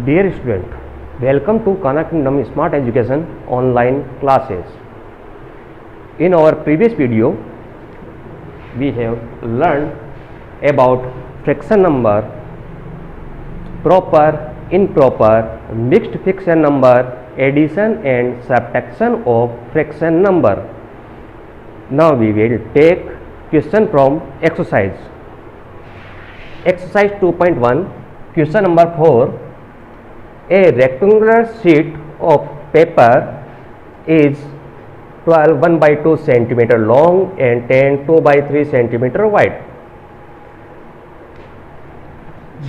Dear student, welcome to Kana Kingdom Smart Education online classes. In our previous video, we have learned about fraction number, proper, improper, mixed fraction number, addition and subtraction of fraction number. Now we will take question from exercise. Exercise 2.1, question number 4. A rectangular sheet of paper is 12 1 by 2 centimeter long and 10 2 by 3 centimeter wide.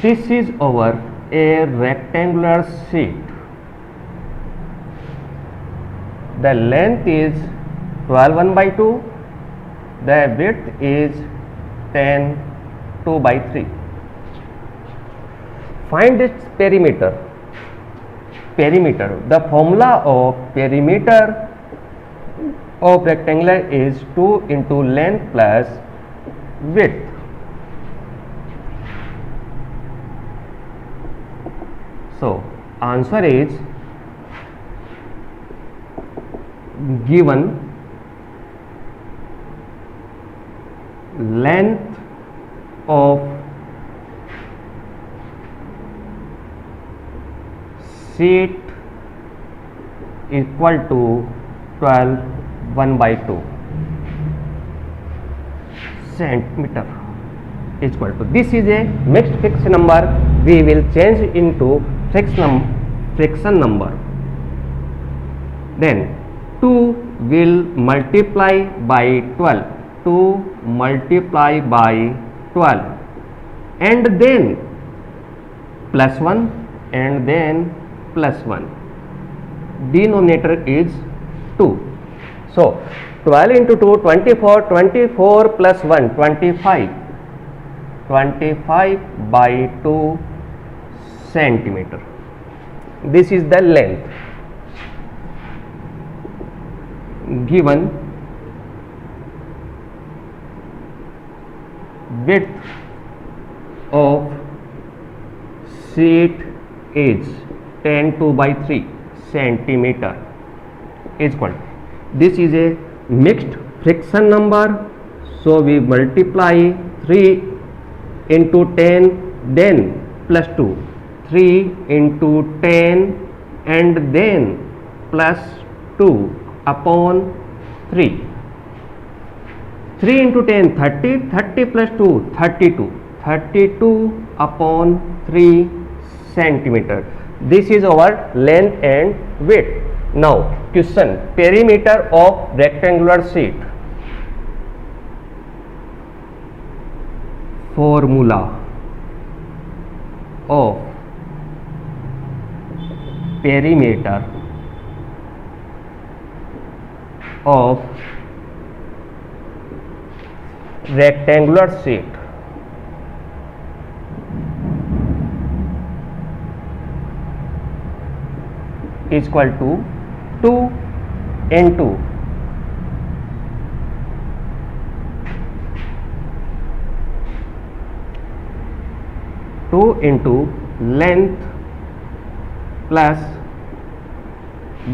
This is our a rectangular sheet. The length is 12 1 by 2. The width is 10 2 by 3. Find its perimeter. Perimeter. The formula of perimeter of rectangular is 2 into length plus width. So answer is given length of sheet equal to 12 1 by 2 centimeter equal to, this is a mixed fraction number, we will change into fraction number. Then 2 will multiply by 12, 2 multiply by 12 and then plus 1 and then plus 1, denominator is 2. So 12 into 2 24, 24 plus 1 25, 25 by 2 centimeter. This is the length. Given width of sheet is 10 2 by 3 centimeter is equal. This is a mixed fraction number, so we multiply 3 into 10 then plus 2, 3 into 10 and then plus 2 upon 3, 3 into 10 30, 30 plus 2 32, 32 upon 3 centimeter. This is our length and width. Now question, perimeter of rectangular sheet. Formula of perimeter of rectangular sheet is equal to 2 into 2 into length plus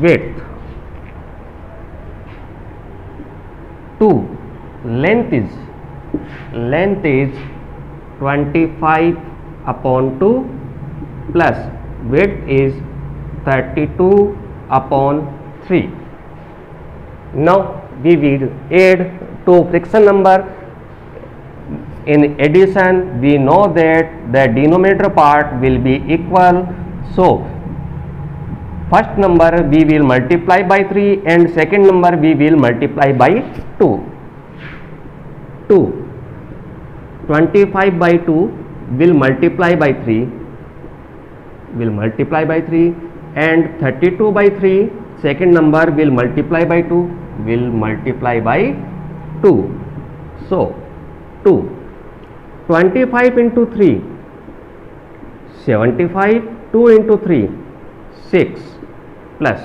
width. 2 length is 25 upon 2 plus width is 32 upon 3. Now we will add two fraction number. In addition, we know that the denominator part will be equal. So first number we will multiply by 3 and second number we will multiply by 2. 25 by 2 will multiply by 3, and 32 by 3 second number will multiply by 2, will multiply by 2. So 2, 25 into 3 75, 2 into 3 6 plus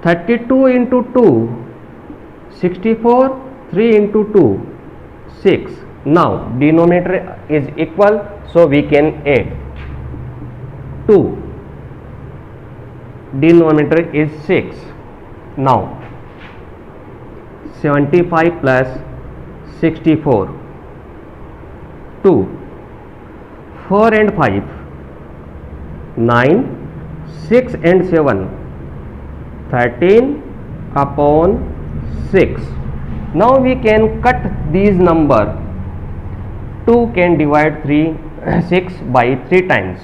32 into 2 64, 3 into 2 6. Now denominator is equal, so we can add 2, denominator is 6. Now 75 plus 64, 2, 4 and 5, 9, 6 and 7, 13 upon 6. Now we can cut these number. 2 can divide 6 by 3 times.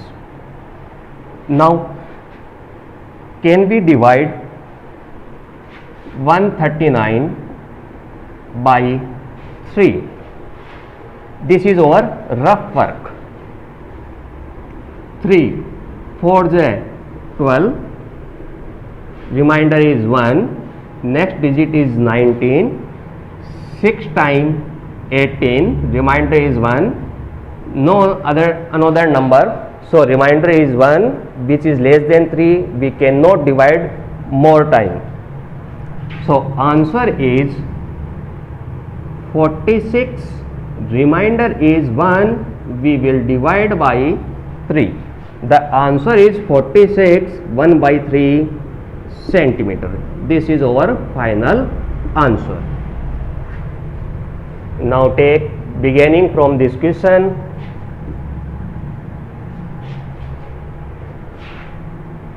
Now can we divide 139 by 3? This is our rough work. 3 4 12, remainder is 1, next digit is 19, 6 times 18, remainder is 1, no another number, so remainder is 1, which is less than 3. We cannot divide more time. So answer is 46, remainder is 1, we will divide by 3. The answer is 46 1 by 3 centimeter. This is our final answer. Now take beginning from this question.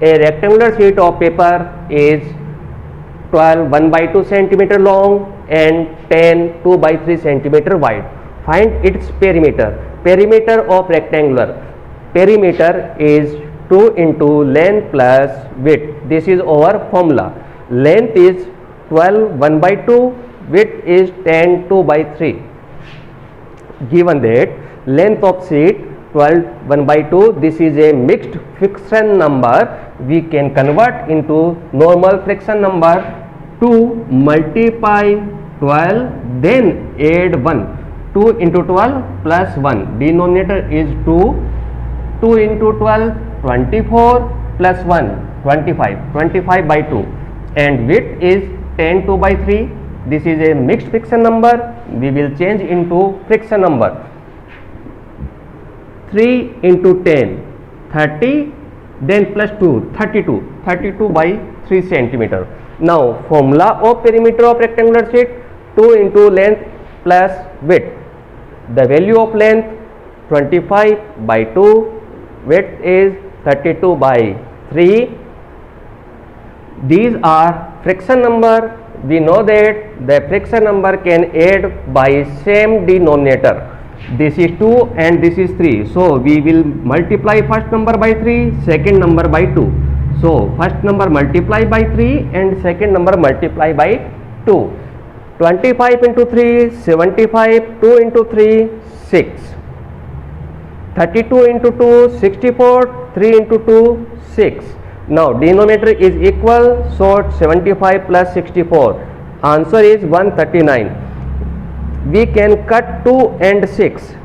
A rectangular sheet of paper is 12 1 by 2 centimeter long and 10 2 by 3 centimeter wide. Find its perimeter. Perimeter of rectangular. Perimeter is 2 into length plus width. This is our formula. Length is 12 1 by 2, width is 10 2 by 3. Given that length of sheet 12 1 by 2, this is a mixed fraction number, we can convert into normal fraction number. 2 multiply 12, then add 1. 2 into 12 plus 1, denominator is 2. 2 into 12, 24 plus 1, 25, 25 by 2, and width is 10 2 by 3. This is a mixed fraction number, we will change into fraction number. 3 into 10, 30, then plus 2, 32, 32 by 3 centimeter. Now formula of perimeter of rectangular sheet, 2 into length plus width. The value of length 25 by 2, width is 32 by 3. These are fraction number. We know that the fraction number can add by same denominator. This is 2 and this is 3. So we will multiply first number by 3, second number by 2. So first number multiply by 3 and second number multiply by 2. 25 into 3, 75, 2 into 3, 6. 32 into 2, 64, 3 into 2, 6. Now denominator is equal, so 75 plus 64. Answer is 139. We can cut 2 and 6.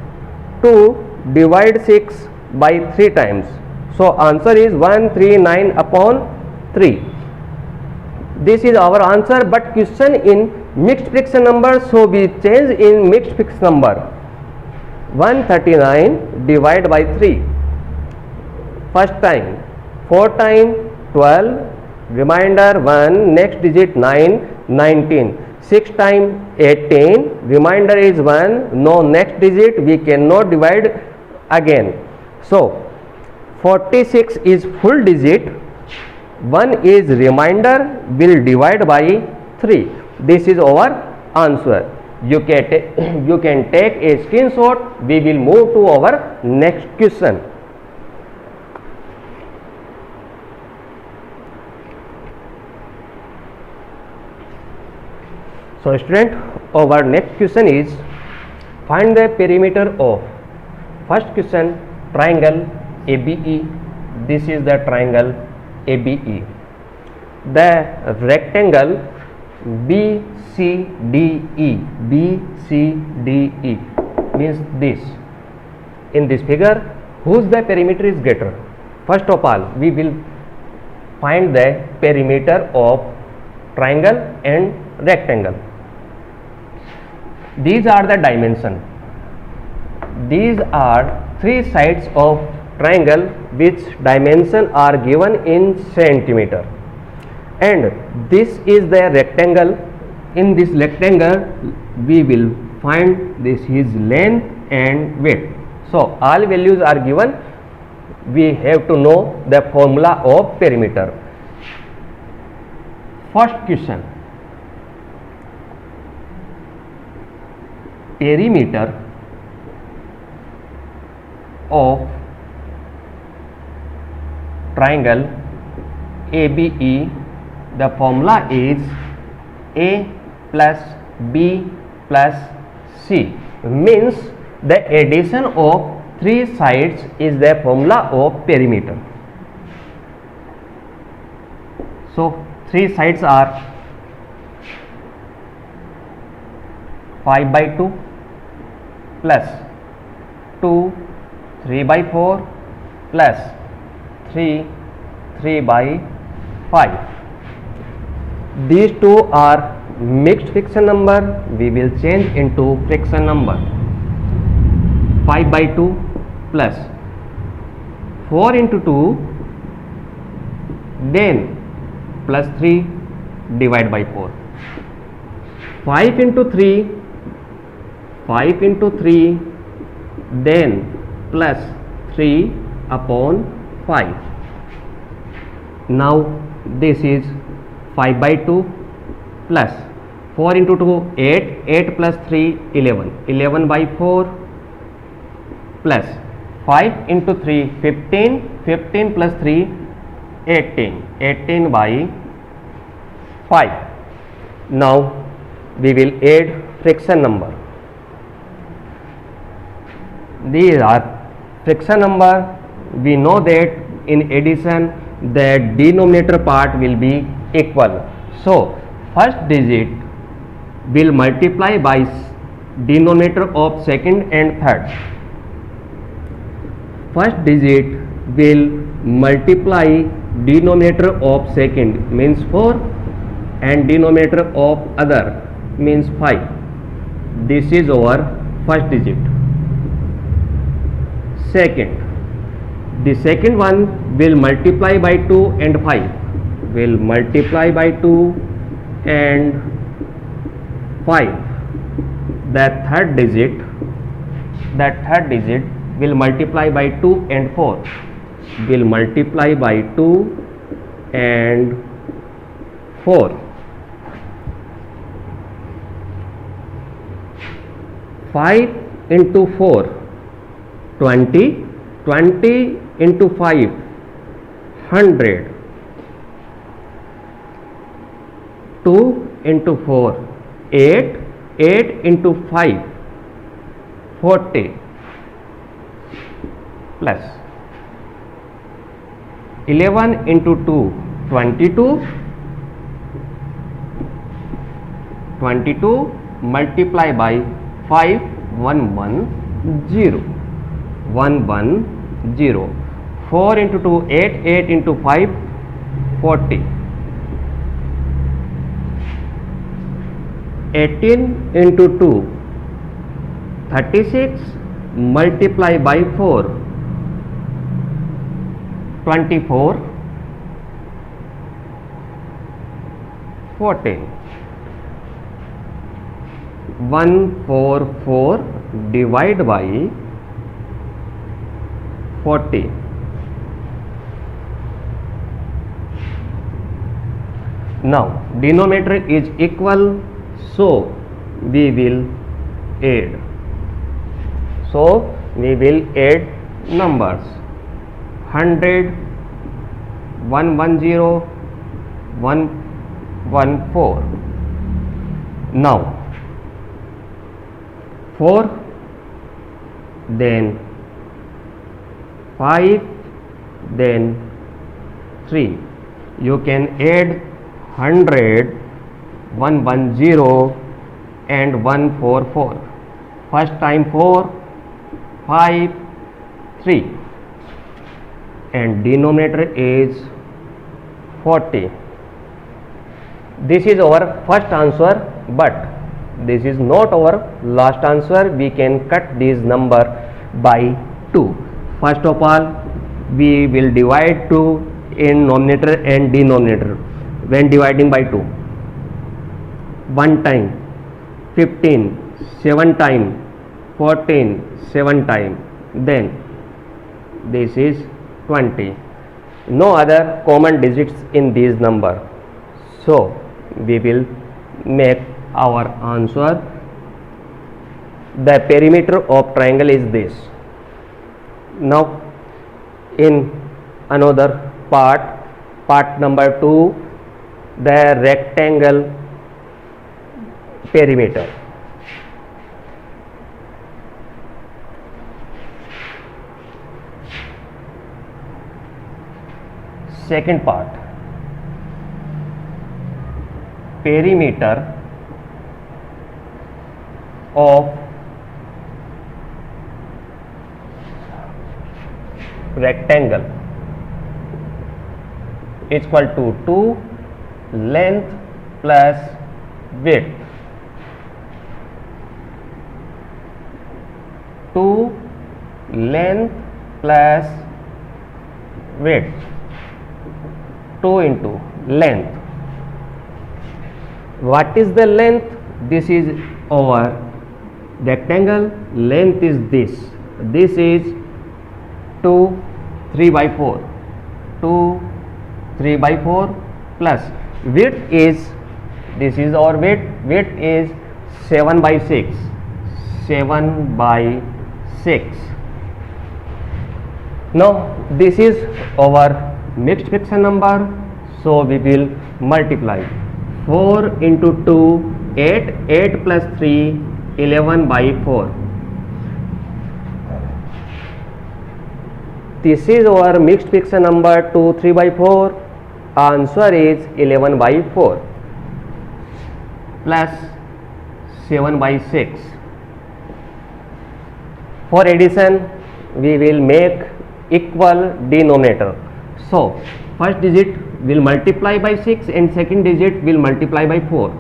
2 divide 6 by 3 times. So answer is 139 upon 3. This is our answer, but question in mixed fraction number, so we change in mixed fraction number. 139 divided by 3. First time 4 times 12, remainder 1, next digit 9, 19. 6 times 18, remainder is 1, no next digit, we cannot divide again. So 46 is full digit, 1 is remainder, will divide by 3. This is our answer. You can take a screenshot. We will move to our next question. So student, our next question is find the perimeter of, first question, triangle ABE. This is the triangle ABE. The rectangle BCDE. BCDE means this. In this figure, whose the perimeter is greater? First of all, we will find the perimeter of triangle and rectangle. These are the dimension. These are three sides of triangle which dimension are given in centimeter, and this is the rectangle. In this rectangle we will find this is length and width. So all values are given. We have to know the formula of perimeter. First question: perimeter of triangle ABE, the formula is A plus B plus C, means the addition of three sides is the formula of perimeter. So three sides are 5/2 plus 2 3/4 plus 3 3/5. These two are mixed fraction number. We will change into fraction number. 5/2 plus 4 into 2, then plus 3 divided by 4. 5 into 3, 5 into 3, then plus 3 upon 5. Now this is 5/2 plus 4 into 2, 8, 8 plus 3, 11, 11/4 plus 5 into 3, 15, 15 plus 3, 18, 18/5. Now we will add fraction number. These are fraction number. We know that in addition the denominator part will be equal. So first digit will multiply by denominator of second and third. First digit will multiply denominator of second means 4 and denominator of other means 5. This is our first digit. Second, the second one will multiply by 2 and 5, will multiply by 2 and 5. That third digit will multiply by 2 and 4, will multiply by 2 and 4. 5 into 4, 20, 20 into 5, 100, 2 into 4, 8, 8 into 5, 40, plus 11 into 2, 22, 22 multiply by 5, 110, 110. 4 into 2, 8, 8 into 5, 40. 18 into 2, 36 multiply by 4, 24, 14. 144 divide by 40. Now denominator is equal, so we will add. Numbers 100, 110, 114. Now 4, then 5, then 3. You can add 100, 110 and 144. First time 4, 5, 3 and denominator is 40. This is our first answer, but this is not our last answer. We can cut this number by 2. First of all, we will divide 2 in numerator and denominator when dividing by 2. 1 time, 15, 7 time, 14, 7 time, then this is 20. No other common digits in these number, so we will make our answer. The perimeter of triangle is this. Now in another part number 2, the rectangle perimeter. Second part, perimeter of rectangle is equal to 2 length plus width. 2 length plus width. 2 into length. What is the length? This is our rectangle. Length is this. This is 2 3 by 4. 2 3 by 4 plus width is, this is our width. Width is 7 by 6. 7 by 6. Now this is our mixed fraction number, so we will multiply 4 into 2 8, 8 plus 3 11 by 4. This is our mixed fraction number 2 3 by 4. Answer is 11 by 4 plus 7 by 6. For addition we will make equal denominator. So first digit will multiply by 6 and second digit will multiply by 4.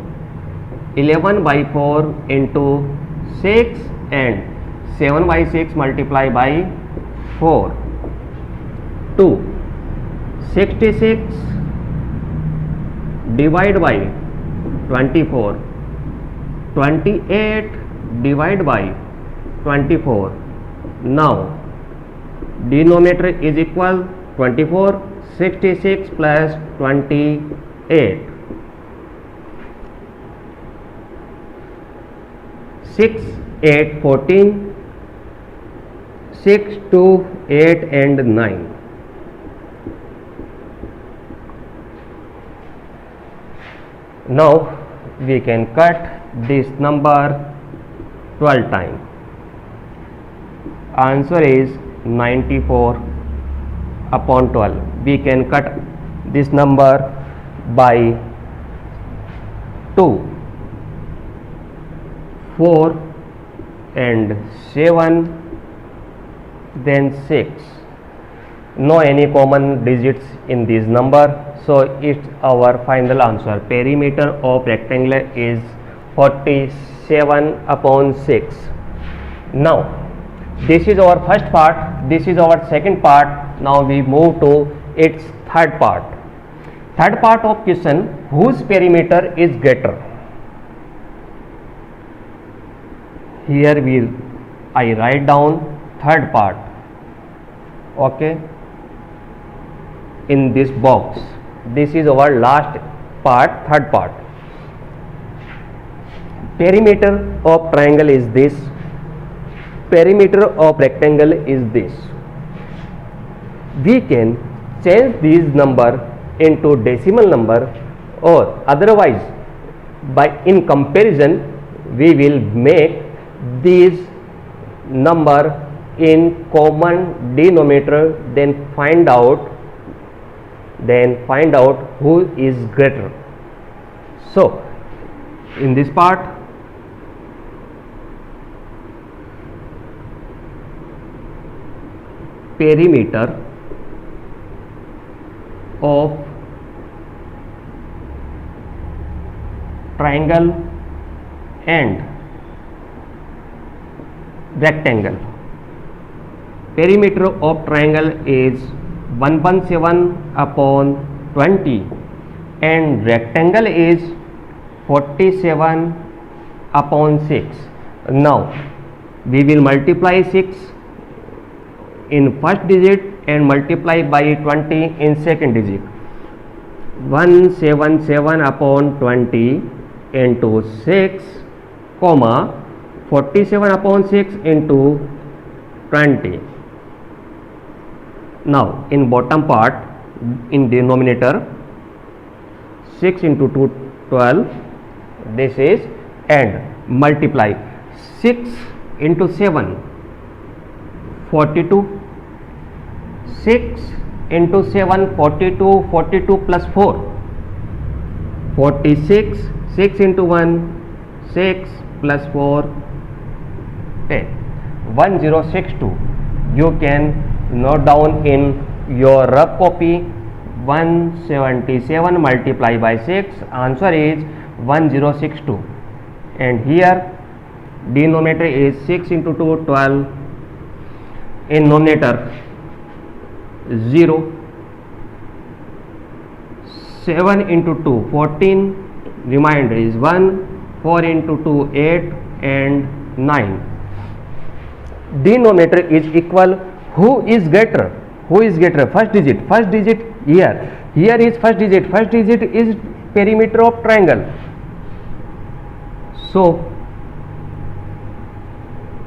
11 by 4 into 6 and 7 by 6 multiply by 4. 2. 66 divide by 24. 28 divide by 24. Now denominator is equal 24. 66 plus 28. 6 8 14. 6 2 8 and 9. Now we can cut this number 12 times. Answer is 94 upon 12. We can cut this number by 2, 4 and 7, then 6. No any common digits in this number, so it's our final answer. Perimeter of rectangle is 47 upon 6. Now this is our first part, this is our second part. Now we move to its third part. Third part of question, whose perimeter is greater? Here I write down third part, okay, in this box. This is our last part, third part. Perimeter of triangle is this. Perimeter of rectangle is this. We can change these number into decimal number, or otherwise by in comparison we will make these number in common denominator, then find out who is greater. So in this part, perimeter of triangle and rectangle. Perimeter of triangle is 117/20 and rectangle is 47/6. Now we will multiply 6 in first digit and multiply by 20 in second digit. 177/20 into 6 comma 47/6 into 20. Now in bottom part, in denominator, 6 into 2 12, this is, and multiply 6 into 7 42, 6 into 7 42, 42 plus 4 46, 6 into 1 6 plus 4 10. 1062. You can note down in your rough copy. 177 multiplied by 6, answer is 1062. And here denominator is 6 into 2 12, in numerator 0, 7 into 2 14, remainder is 1, 4 into 2 8 and 9. Denominator is equal. Who is greater? Who is greater? First digit here is first digit is perimeter of triangle. So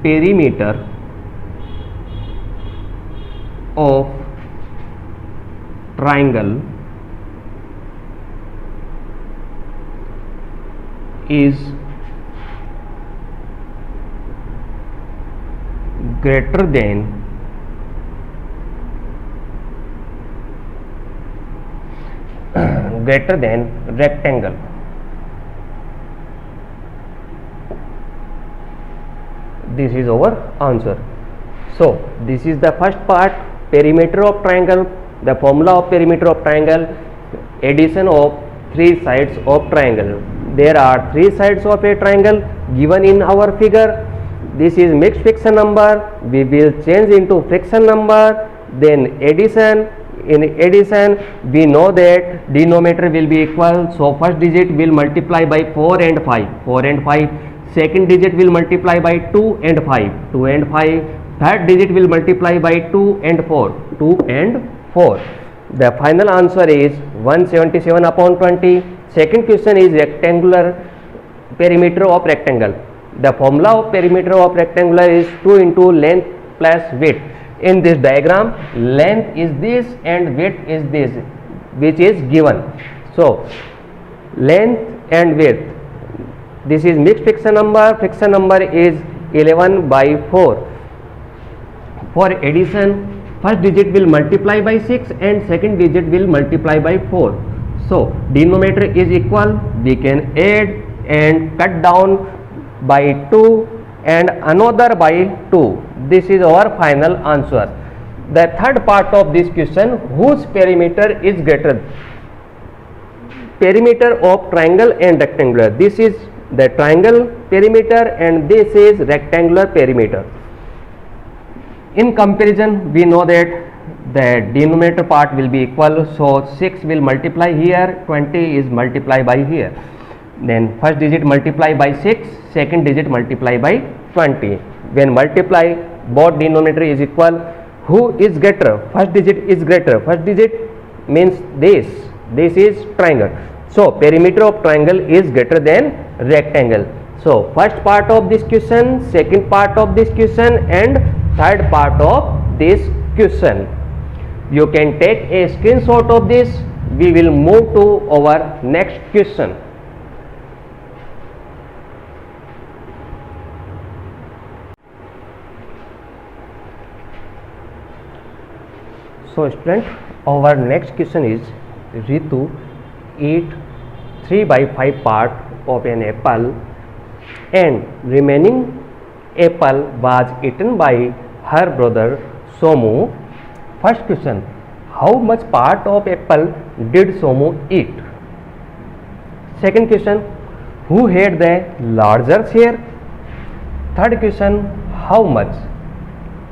perimeter of triangle is greater than rectangle. This is our answer. So this is the first part, perimeter of triangle. The formula of perimeter of triangle: addition of three sides of triangle. There are three sides of a triangle given in our figure. This is mixed fraction number. We will change into fraction number. Then addition. In addition, we know that denominator will be equal. So first digit will multiply by 4 and 5. 4 and 5. Second digit will multiply by 2 and 5. 2 and 5. Third digit will multiply by 2 and 4. 2 and 4. The final answer is 177/20. Second question is rectangular perimeter of rectangle. The formula of perimeter of rectangular is 2 into length plus width. In this diagram, length is this and width is this, which is given. So length and width, this is mixed fraction number. Fraction number is 11/4. For addition, first digit will multiply by 6 and second digit will multiply by 4. So denominator is equal. We can add and cut down by 2 and another by 2. This is our final answer. The third part of this question: whose perimeter is greater? Perimeter of triangle and rectangular. This is the triangle perimeter and this is rectangular perimeter. In comparison, we know that the denominator part will be equal. So 6 will multiply here, 20 is multiplied by here. Then first digit multiply by 6, second digit multiply by 20. When multiply, both denominator is equal. Who is greater? First digit is greater. First digit means this. This is triangle. So perimeter of triangle is greater than rectangle. So first part of this question, second part of this question and third part of this question. You can take a screenshot of this. We will move to our next question. So student, our next question is: Ritu eat 3/5 part of an apple and remaining apple was eaten by her brother Somu. First question: how much part of apple did Somu eat? Second question: who had the larger share? Third question: how much?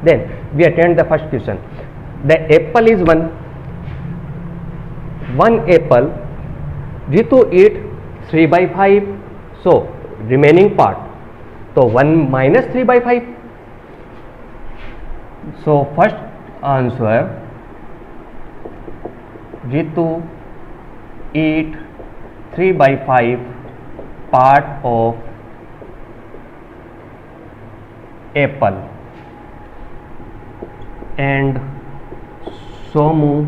Then we attend the first question. The apple is 1, 1 apple. Ritu eat 3 by 5. So remaining part. So 1 minus 3 by 5. So first answer, Ritu eat 3 by 5 part of apple, and Somu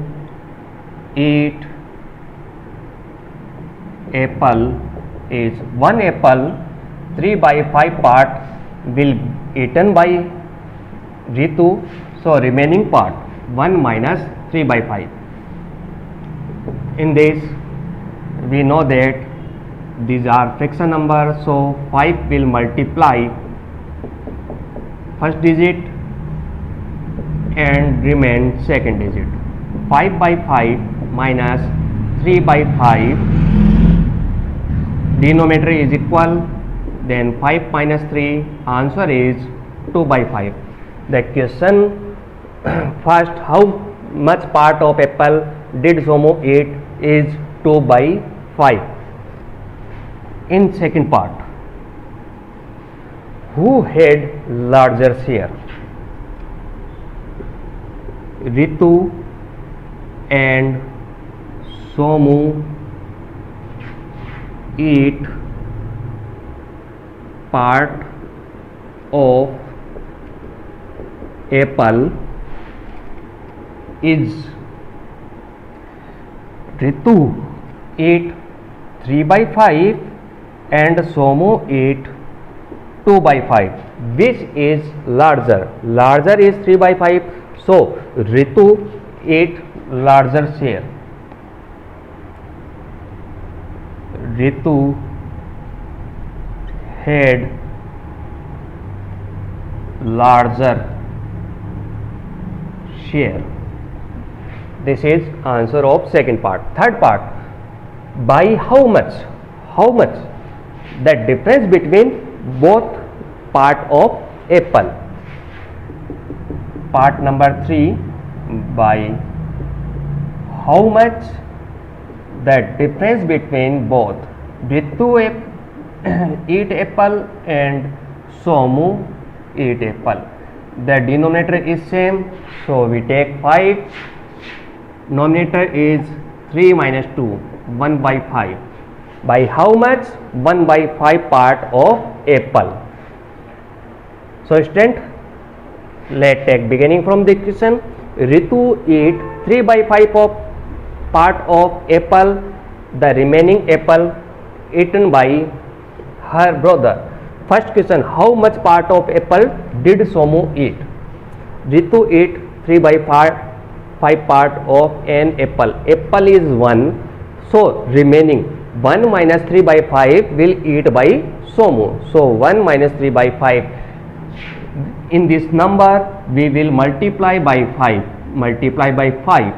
eat apple is 1 apple, 3 by 5 part will eaten by Ritu. So remaining part 1 minus 3 by 5. In this we know that these are fraction number, so 5 will multiply first digit and remain second digit. 5 by 5 minus 3 by 5, denominator is equal, then 5 minus 3, answer is 2 by 5. The question first, how much part of apple did Somu eat, is 2 by 5. In second part, who had larger share? Ritu and Somu eat part of apple. Is Ritu eat 3 by 5 and Somu eat 2 by 5. Which is larger? Larger is 3 by 5. So Ritu ate larger share. Ritu had larger share. This is answer of second part. Third part, by how much? How much? The difference between both part of apple. Part number 3, by how much the difference between both Ritu eat apple and Somu eat apple. The denominator is same, so we take 5. Numerator is 3 minus 2, 1 by 5. By how much? 1 by 5 part of apple. So student, let's take beginning from the question. Ritu eat 3 by 5 of part of apple. The remaining apple eaten by her brother. First question, how much part of apple did Somu eat? Ritu ate 3 by 5 part of an apple. Apple is 1, so remaining 1 minus 3 by 5 will eat by Somu. So 1 minus 3 by 5. In this number we will multiply by 5. Multiply by 5.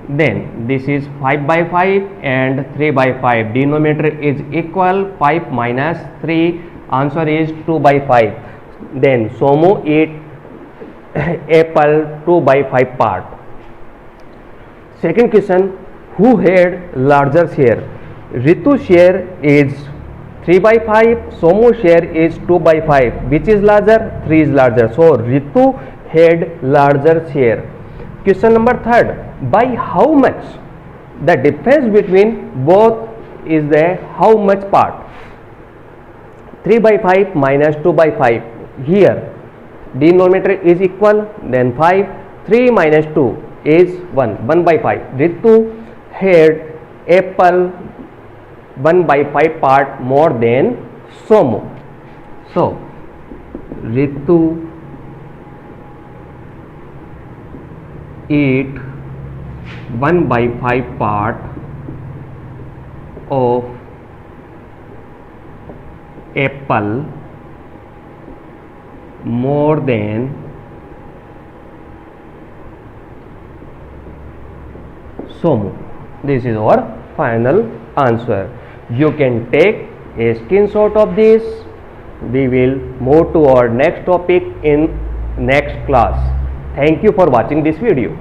Then this is 5 by 5 and 3 by 5. Denominator is equal, 5 minus 3. Answer is 2 by 5. Then Somu eat apple 2 by 5 part. Second question, who had larger share? Ritu share is 3 by 5, Somu share is 2 by 5. Which is larger? 3 is larger. So Ritu had larger share. Question number 3rd, by how much? The difference between both is the how much part? 3 by 5 minus 2 by 5. Here denominator is equal, then 5. 3 minus 2 is 1. 1 by 5. Ritu had apple 1 by 5 part more than Somu. So Ritu eat 1 by 5 part of apple more than Somu. This is our final answer. You can take a screenshot of this. We will move to our next topic in next class. Thank you for watching this video.